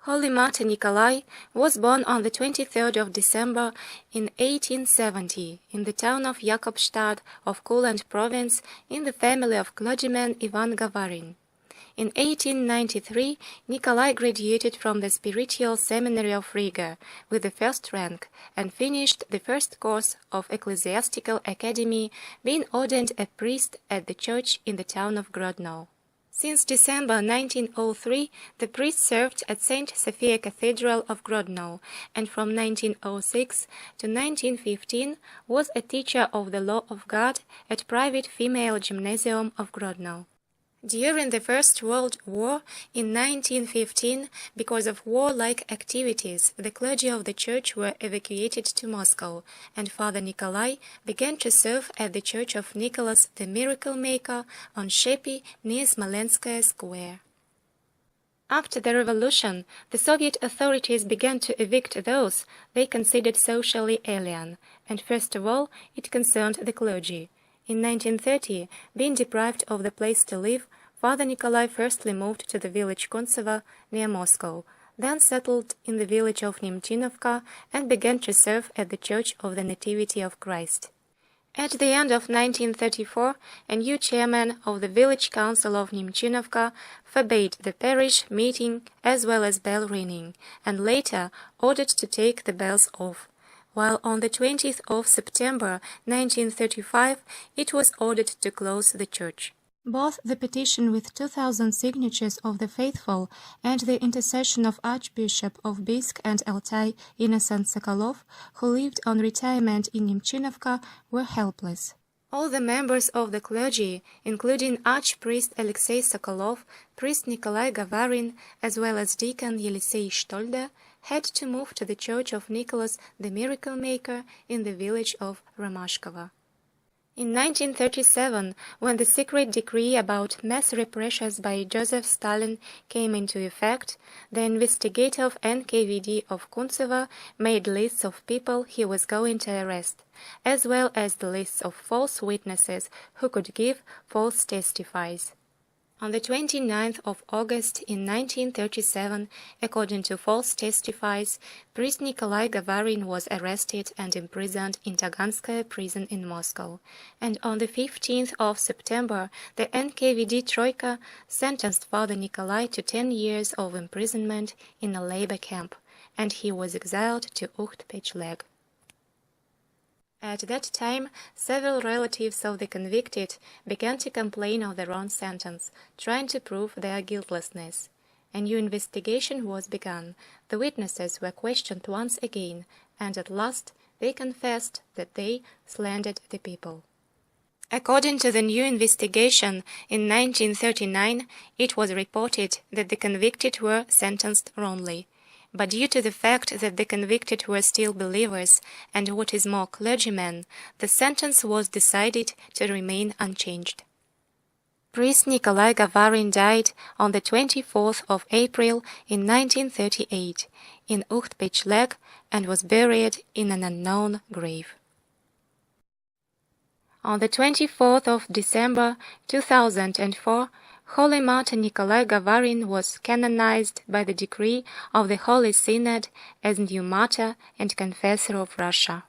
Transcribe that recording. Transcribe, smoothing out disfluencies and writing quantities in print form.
Holy Martyr Nikolay was born on the 23rd of December in 1870 in the town of Yakobstadt of Courland province in the family of clergyman Ivan Gavarin. In 1893, Nikolay graduated from the Spiritual Seminary of Riga with the first rank and finished the first course of Ecclesiastical Academy, being ordained a priest at the church in the town of Grodno. Since December 1903, the priest served at St. Sophia Cathedral of Grodno, and from 1906 to 1915 was a teacher of the Law of God at private female gymnasium of Grodno. During the First World War in 1915, because of warlike activities, the clergy of the church were evacuated to Moscow, and Father Nikolay began to serve at the Church of Nicholas the Miracle Maker on Shepi near Smolenskaya Square. After the revolution, the Soviet authorities began to evict those they considered socially alien, and first of all it concerned the clergy. In 1930, being deprived of the place to live, Father Nikolay firstly moved to the village Kontseva near Moscow, then settled in the village of Nemchinovka and began to serve at the Church of the Nativity of Christ. At the end of 1934, a new chairman of the village council of Nemchinovka forbade the parish meeting as well as bell ringing, and later ordered to take the bells off, while on the 20th of September 1935 it was ordered to close the church. Both the petition with 2,000 signatures of the faithful and the intercession of Archbishop of Biysk and Altai Innocent Sokolov, who lived on retirement in Nemchinovka, were helpless. All the members of the clergy, including Archpriest Alexei Sokolov, priest Nikolay Gavarin, as well as deacon Yelisei Shtolda, had to move to the Church of Nicholas the Miracle Maker in the village of Romashkovo. In 1937, when the secret decree about mass repressions by Joseph Stalin came into effect, the investigator of NKVD of Kuntseva made lists of people he was going to arrest, as well as the lists of false witnesses who could give false testifies. On the 29th of August in 1937, according to false testifies, priest Nikolay Gavarin was arrested and imprisoned in Taganskaya prison in Moscow, and on the 15th of September, the NKVD Troika sentenced Father Nikolay to 10 years of imprisonment in a labor camp, and he was exiled to Ukht-Pechleg. At that time, several relatives of the convicted began to complain of their own sentence, trying to prove their guiltlessness. A new investigation was begun, the witnesses were questioned once again, and at last they confessed that they slandered the people. According to the new investigation, in 1939 it was reported that the convicted were sentenced wrongly. But due to the fact that the convicted were still believers, and what is more, clergymen, the sentence was decided to remain unchanged. Priest Nikolay Gavarin died on the 24th of April in 1938 in Ukht-Pechleg and was buried in an unknown grave. On the 24th of December 2004, Holy Martyr Nikolay Gavarin was canonized by the decree of the Holy Synod as new Martyr and Confessor of Russia.